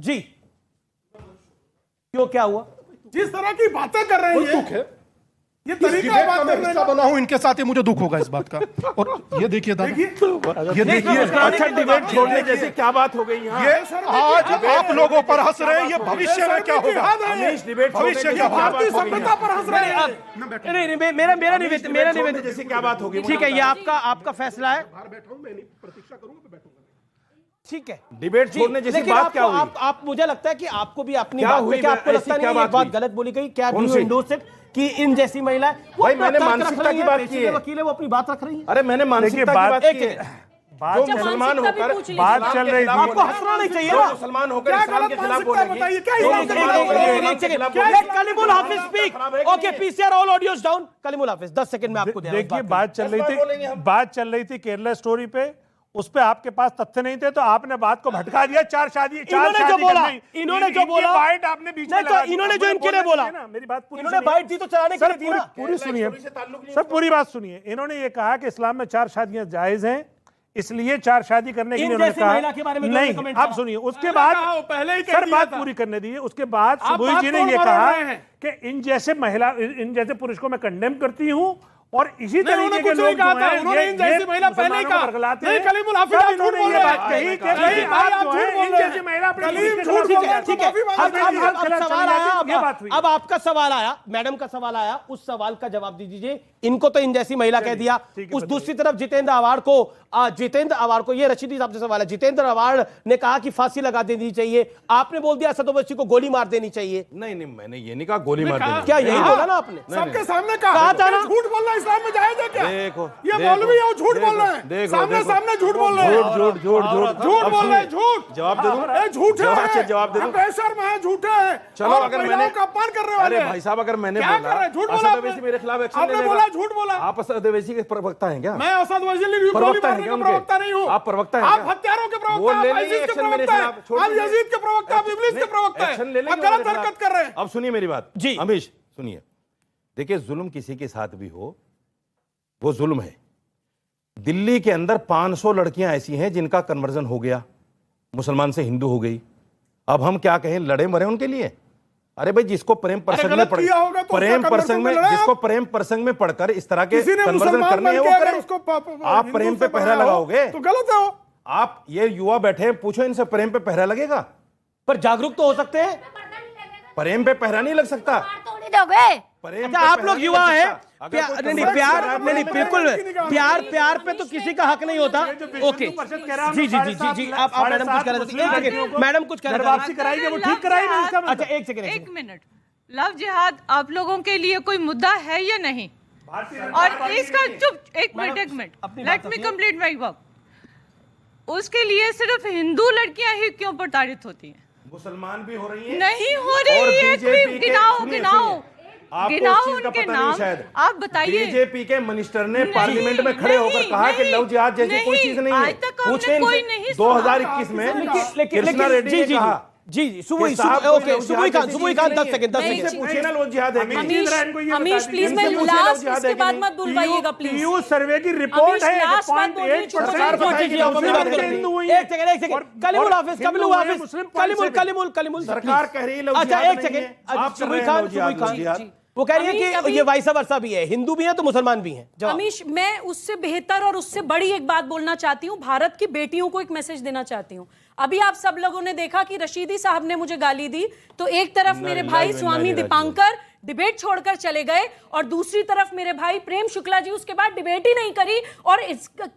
जी क्यों, क्या हुआ? जिस तरह की बातें कर रहे हैं दुख है, ये इस तरीका डिबेट का बात मैं करने हिस्सा का। बना हूं इनके साथ, ही मुझे दुख होगा इस बात का। और ये देखिए दादा, ये देखिए, अच्छा डिबेट छोड़ने जैसे क्या बात हो गई यहाँ? ये आज आप लोगों पर हंस रहे हैं, ये भविष्य में क्या होगा? अमीश डिबेट भविष्य क्या होगा? भारतीय सभ्यता पर हंस रहे हैं। नहीं, मेरा निवेदन जैसे क्या बात होगी? ठीक है, ये आपका फैसला है, बाहर बैठा हूं, मैं नहीं प्रतीक्षा करूंगा, मैं बैठूंगा। ठीक है। डिबेट छोड़ने जैसी लेकिन बात क्या हुई? आप मुझे लगता है कि आपको भी अपनी क्या बात हुई? में, क्या आपको ऐसी लगता क्या नहीं ये बात बात हुई? गलत बोली गई? क्या कौन डू सी? एंडोर्स इट कि इन जैसी महिला भाई, मैंने मानसिकता की बात की है। वकील है, वो अपनी बात रख रही है। अरे मैंने मानसिकता की बात की है। जो मुसलमान होकर बात चल रही थी, आपको हंसना नहीं चाहिए ना। मुसलमान होकर क्या इस्लाम के गलत खिलाफ मानसिकता बोलेगी। बताइए, क्या जो हिसाब से मुसलमान बात होकर हो रही है? इस्लाम के खिलाफ बोलेगी। Let Kaleemul Hafiz speak. Okay, PCR all audios down. Kaleemul Hafiz 10 second में आपको दे रहा हूं। देखिए, बात चल रही थी केरला स्टोरी पे, उस पे आपके पास तथ्य नहीं थे तो आपने बात को भटका दिया। इन्होंने जो बोला, बाइट आपने बीच में लगा दी। इन्होंने जो इनके लिए बोला, मेरी बात पूरी इन्होंने बाइट दी तो चलाने के लिए दी ना। पूरी सुनिए सर, पूरी बात सुनिए। इन्होंने ये कहा कि इस्लाम में 4 शादियां जायज हैं, इसलिए 4 शादी करने के लिए उन्होंने महिला के बारे में कहा नहीं। कमेंट आप सुनिए, उसके बाद पहले ही सर बात पूरी करने दीजिए। उसके बाद सुबोध जी ने ये कहा कि इन जैसे पुरुष को मैं कंडेम करती हूँ और इसी तरीके के लोग जो हैं, उन्होंने इन जैसी महिला पहले ही कहा। नहीं, कलीमुल हाफिज आप झूठ बोल रहे हैं। कही कि नहीं, आप आप जो झूठ है बोल इन रहे हैं। जैसी महिला अपने कलीम पुरुष के झूठ खिलाफ बोल रहे हैं, ठीक है, माफी मांगते हैं। अब सवाल आया, ये बात हुई। अब आपका सवाल आया, मैडम का सवाल आया, उस सवाल का जवाब दीजिए। इनको तो इन जैसी महिला कह दिया, उस दूसरी तरफ जितेंद्र अवार्ड को ये रशीदी साहब से सवाल है। जितेंद्र अवार्ड ने कहा कि फांसी लगा देनी चाहिए, आपने बोल दिया असद ओवैसी को गोली मार देनी चाहिए। नहीं, मैंने ये नहीं कहा गोली मार देनी। क्या यही बोला ना आपने? सबके सामने कहा था ना। झूठ बोलना इस्लाम में जायज है क्या? देखो, ये मौलवी है, वो झूठ बोल रहे हैं। सामने झूठ बोल रहे हैं। झूठ बोल रहे हैं, झूठ। जवाब दे दूं? ए, झूठे हैं। जवाब दे दूं? प्रेशर में है, झूठे हैं। चलो, और अगर महिलाओं मैंने का अपमान कर रहे वाले अरे हैं। भाई साहब, अगर मैंने क्या कर रहे हैं? झूठ बोला असद ओवैसी मेरे खिलाफ एक्शन आपने लेगा। बोला, झूठ बोला। आप असद ओवैसी के प्रवक्ता हैं क्या? मैं असद ओवैसी गोली प्रवक्ता मारने हैं का क्या प्रवक्ता उनके? नहीं हूँ। आप प्रवक्ता हैं आप क्या? हत्यारों के वो प्रवक्ता हैं, ले आप लेंगे आईसिस के एक्शन मेरे प्रवक्ता खिलाफ, हैं, छोड़ आप दीजिए। यजीद के प्रवक्ता, आप इब्लीस के प्रवक्ता हैं। एक्शन ले लेंगे आप वो गलत मेरे हरकत खिलाफ। कर रहे हैं। अब सुनिए मेरी बात जी। अमीश, सुनिए। देखिए, जुल्म किसी के साथ भी हो, वो जुल्म है। दिल्ली के अंदर 500 लड़कियां ऐसी हैं जिनका कन्वर्जन हो गया, मुसलमान से हिंदू हो गई। अब हम क्या कहें, लड़े मरे उनके लिए? अरे भाई, जिसको प्रेम प्रसंग में पढ़, प्रेम प्रसंग में, जिसको प्रेम प्रसंग में पढ़कर इस तरह के कन्वर्जन करने हैं, वो करें। आप प्रेम पे पहरा लगाओगे तो गलत है वो। आप ये युवा बैठे हैं, पूछो इनसे प्रेम पे पहरा लगेगा? पर जागरूक तो हो सकते हैं। प्रेम पे पहरा नहीं लग सकता। प्रेम अच्छा, पे आप पहरा लोग नहीं युवा लग हैं, सकता। अगर कोई नहीं कन्वर्जन प्यार, कर रहा है, नहीं बिल्कुल, प्यार पे तो किसी का हक नहीं होता। ओके, जी, आप मैडम कुछ कह रहे थे। मैडम कुछ कह रहे थे। वापसी कराएंगे, वो ठीक कराएंगे इसका मतलब। अच्छा, एक मिनट। लव जिहाद आप लोगों के लिए कोई मुद्दा है या नहीं? और इसका चुप, एक minute, let me complete my work. उसके लिए सिर्फ हिंदू लड़कियां ही क्यों प्रताड़ित होती हैं? मुसलमान भी हो रही है, नहीं हो रही है। कोई गिनाओ आपको गिनाओ उस चीज का उनके पता नहीं नाम। शायद। आप बताइए। बीजेपी के मिनिस्टर ने पार्लियामेंट में खड़े होकर कहा कि लव जिहाद जैसी कोई चीज नहीं है। आज तक हमने पूछे कोई इनसे, नहीं सुना। 2021 में कृष्णा रेड्डी ने कहा। सुबुई खान 10 सेकंड पूछे ना लव जिहाद है कि नहीं? अमीश प्लीज, मैं लास्ट इसके बाद मत बुलवाइएगा प्लीज। पीयू सर्वे की रिपोर्ट है, लास्ट बात बोल रही हूँ, सरकार बताएगी कि एक सेकंड, कलीमुल सरकार कह रही है लव अच्छा, जिहाद एक नहीं है। सेकंड, आप सुबुई कर खान रहे हैं लव जिहाद। वो कह रही है कि ये वाइसा वर्सा भी है, हिंदू भी है तो मुसलमान भी हैं। अमीश, मैं उससे बेहतर और उससे बड़ी एक बात बोलना चाहती हूँ। भारत की बेटियों को एक मैसेज देना चाहती हूँ। अभी आप सब लोगों ने देखा कि रशीदी साहब ने मुझे गाली दी, तो एक तरफ मेरे भाई स्वामी दीपांकर डिबेट छोड़कर चले गए और दूसरी तरफ मेरे भाई प्रेम शुक्ला जी उसके बाद डिबेट ही नहीं करी और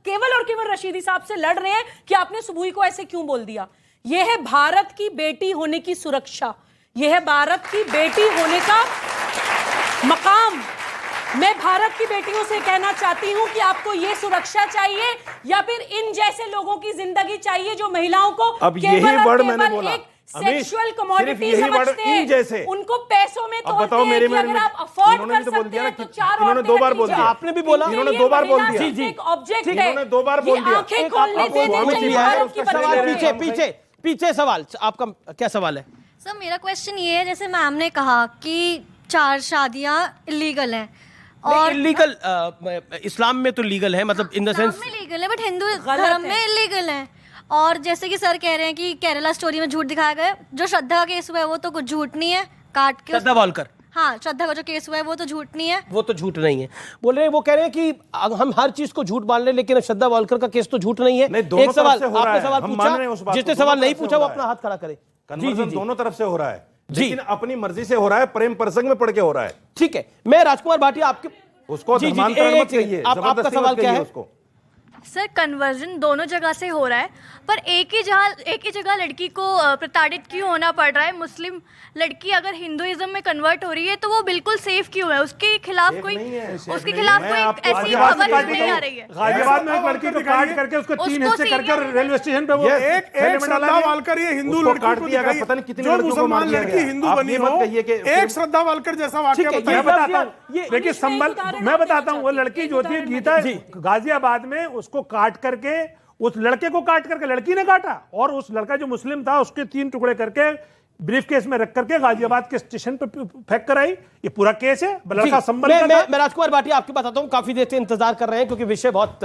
केवल रशीदी साहब से लड़ रहे हैं कि आपने सुबुई को ऐसे क्यों बोल दिया। यह है भारत की बेटी होने की सुरक्षा, यह है भारत की बेटी होने का मकाम। मैं भारत की बेटियों से कहना चाहती हूं कि आपको ये सुरक्षा चाहिए या फिर इन जैसे लोगों की जिंदगी चाहिए जो महिलाओं को अब यही वर्ड मैंने बोला, एक सेक्सुअल कमोडिटी यही वर्ड समझते इन जैसे। हैं, उनको पैसों में अब बताओ मेरे में, अगर आप अफोर्ड इन्होंने कर तो बोल सकते दिया हैं ना तो कि 4 इन्होंने 2 बार बोल दिया। आपने भी बोला, इन्होंने 2 बार बोल दिया। जी, एक ऑब्जेक्ट है, इन्होंने 2 बार बोल दिया। आंखें खोलने देने चाहिए भारत की बच्चियों। पीछे सवाल, आपका क्या सवाल है? सर, मेरा क्वेश्चन ये है, जैसे मैम ने कहा कि 4 शादियां इलीगल हैं और इलीगल इस्लाम में तो लीगल है, मतलब इन द सेंस में लीगल है, बट हिंदू धर्म में इलीगल है। और जैसे कि सर कह रहे हैं कि केरला स्टोरी में झूठ दिखाया गया, जो श्रद्धा का केस हुआ है वो तो कुछ झूठ नहीं है, काट के श्रद्धा वालकर, हाँ श्रद्धा का जो केस हुआ है वो तो झूठ नहीं है। वो तो झूठ नहीं है बोल रहे हैं। वो कह रहे हैं कि हम हर चीज को झूठ मान ले, लेकिन श्रद्धा वालकर का केस तो झूठ नहीं है। नहीं, दोनों एक सवाल तरफ से हो रहा आपने है। सवाल हम मान रहे हैं उस पूछा, बात जिसने को, सवाल दोनों नहीं तरफ से पूछा हो वो रहा अपना है। हाथ खड़ा करे। कन्वर्जन दोनों तरफ से हो रहा है, जी। लेकिन अपनी मर्जी से हो रहा है, प्रेम प्रसंग में पड़ के हो रहा है। ठीक है, मैं राजकुमार भाटिया आपके उसको जी, जी, धर्मांतरण एक मत सेकंड। कहिए, आपका जबरदस्ती सवाल मत क्या कहिए है? उसको। सर कन्वर्जन दोनों जगह से हो रहा है, पर एक ही जगह लड़की को प्रताड़ित क्यों होना पड़ रहा है? मुस्लिम लड़की अगर हिंदुइज्म में कन्वर्ट हो रही है तो वो बिल्कुल सेफ क्यों है? उसके खिलाफ कोई ऐसी खबर क्यों नहीं आ रही है? गाजियाबाद में एक लड़की को काट करके उसको 3 हिस्से करके रेलवे स्टेशन पे वो एक श्रद्धा वालकर ये हिंदू उसको लड़की काट को दिया गया, दिखाई, पता नहीं कितनी जो लड़कियों को मार मुसलमान दिया लड़की गया। हिंदू आप बनी ये हो, मत कहिए कि एक श्रद्धा वालकर जैसा वाकया ठीक है, बताइए। ये बताता हूँ, ये देखिए संबल, मैं बताता हूँ, वो लड़की जो थी गीता गाजियाबाद में, उसको काट करके, उस लड़के को काट करके लड़की ने काटा, और उस लड़का जो मुस्लिम था उसके 3 टुकड़े करके ब्रीफ केस में रख करके गाजियाबाद के स्टेशन पर फेंक कर आई। ये पूरा केस है, लड़का संबल का था। मैं राजकुमार भाटिया आपके पास आता हूं, काफी देर से इंतजार कर रहे हैं क्योंकि विषय बहुत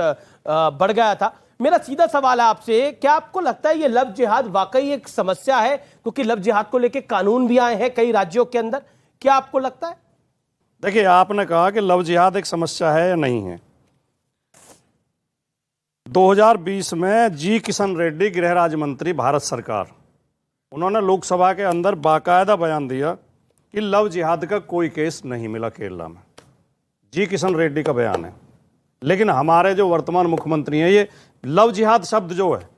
बढ़ गया था। मेरा सीधा सवाल है आपसे, क्या आपको लगता है ये लव जिहाद वाकई एक समस्या है? क्योंकि लव जिहाद को लेकर कानून भी आए हैं कई राज्यों के अंदर, क्या आपको लगता है? देखिए, आपने कहा कि लव जिहाद एक समस्या है या नहीं है। 2020 में जी किशन रेड्डी गृह राज्य मंत्री भारत सरकार, उन्होंने लोकसभा के अंदर बाकायदा बयान दिया कि लव जिहाद का कोई केस नहीं मिला केरला में। जी किशन रेड्डी का बयान है। लेकिन हमारे जो वर्तमान मुख्यमंत्री हैं, ये लव जिहाद शब्द जो है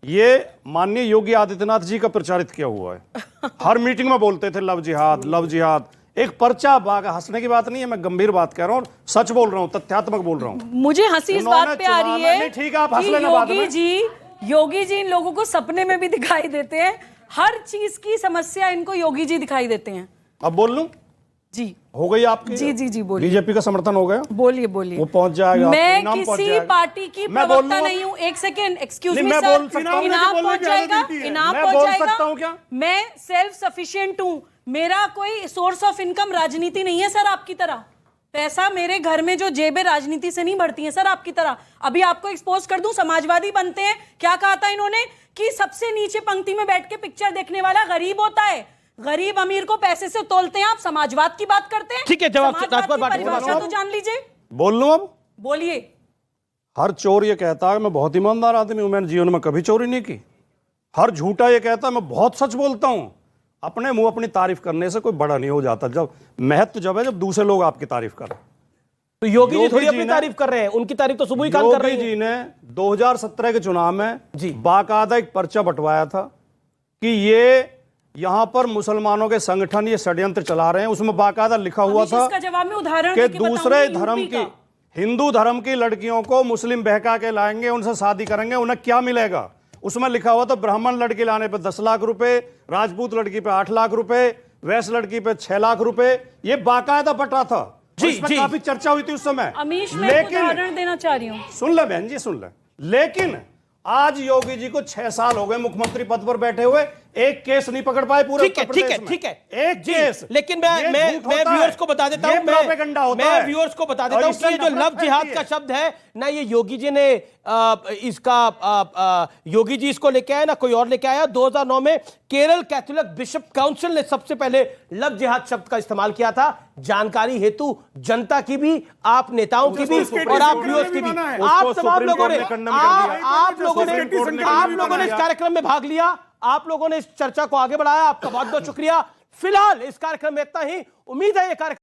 ये माननीय योगी आदित्यनाथ जी का प्रचारित किया हुआ है। हर मीटिंग में बोलते थे लव जिहाद, लव जिहाद। एक पर्चा हंसने की बात नहीं है, मैं गंभीर बात कह रहा हूँ, सच बोल रहा हूँ, तथ्यात्मक बोल रहा हूँ। मुझे हंसी इस बात पे आ रही है नहीं, ठीक है, आप हंस कि लेना बाद में। योगी जी इन लोगों को सपने में भी दिखाई देते हैं। हर चीज की समस्या इनको योगी जी दिखाई देते हैं। अब बोल लूं? जी हो गई आपकी? जी बोलिए। बीजेपी का समर्थन हो गया? बोलिए वो पहुंच जाएगा, मैं इनाम पहुंच किसी जाएगा। पार्टी की मैं बोल प्रवक्ता लूं? नहीं हूं। एक सेकेंड, एक्सक्यूज मी मैं सर, बोल सकता हूं? इनाम पहुंच जाएगा, इनाम मैं पहुंच बोल जाएगा। सकता हूं क्या? मैं सेल्फ सफिशिएंट हूं, मेरा कोई सोर्स ऑफ इनकम राजनीति नहीं है सर आपकी तरह। पैसा मेरे घर में जो जेबें राजनीति से नहीं बढ़ती हैं सर आपकी तरह। अभी आपको एक्सपोज कर दूं, समाजवादी बनते हैं, क्या कहा था इन्होंने कि सबसे नीचे पंक्ति में बैठ के पिक्चर देखने वाला गरीब होता है, गरीब अमीर को पैसे से तोलते हैं। आप समाजवाद की बात करते हैं। ठीक है, जवाब समाजवाद की परिभाषा तो जान लीजिए। बोल लूं अब? बोलिए। हर चोर ये कहता है मैं बहुत ईमानदार आदमी हूं, मैंने जीवन में कभी चोरी नहीं की। हर झूठा ये कहता है मैं बहुत सच बोलता हूं। अपने मुंह अपनी तारीफ करने से कोई बड़ा नहीं हो जाता। जब महत्व जब है जब दूसरे लोग आपकी तारीफ करें। तो योगी जी थोड़ी अपनी तारीफ कर रहे हैं, उनकी तारीफ तो सुबह ही खान कर रहे हैं। योगी जी ने 2017 के चुनाव में जी बाकायदा एक पर्चा बंटवाया था कि ये यहां पर मुसलमानों के संगठन ये षड्यंत्र चला रहे हैं। उसमें बाकायदा लिखा हुआ था इसका जवाब में उदाहरण कि देके दूसरे बताऊंगी धर्म यूपी की, का। हिंदू धर्म की लड़कियों को मुस्लिम बहका के लाएंगे, उनसे शादी करेंगे, उन्हें क्या मिलेगा? उसमें लिखा हुआ था ब्राह्मण लड़की लाने पे 10 लाख रुपए, राजपूत लड़की पे 8 लाख रुपए, वैश्य लड़की पे 6 लाख रुपए। ये बाकायदा बटा था। जी, इसमें जी। काफी चर्चा हुई थी उस समय। अमीश, मैं एक उदाहरण देना चाह रही हूँ। सुन ले बहन जी, सुन ले। लेकिन आज योगी जी को 6 साल हो गए मुख्यमंत्री पद पर बैठे हुए, एक केस नहीं पकड़ पाए पूरे उत्तर प्रदेश में। ठीक है। एक केस। लेकिन मैं व्यूअर्स को बता देता हूं, मैं व्यूअर्स को बता देता हूं कि ये जो लव जिहाद का शब्द है ना, ये योगी जी ने योगी जी इसको लेके आया ना कोई और लेके आया। 2009 में केरल कैथोलिक बिशप काउंसिल ने सबसे पहले लव जिहाद शब्द का इस्तेमाल किया था। जानकारी हेतु जनता की भी, आप नेताओं की भी और आप व्यूअर्स की भी, आप तमाम लोगों ने इस कार्यक्रम में भाग लिया, आप लोगों ने इस चर्चा को आगे बढ़ाया। आपका बहुत बहुत शुक्रिया। फिलहाल इस कार्यक्रम में इतना ही। उम्मीद है ये कार्यक्रम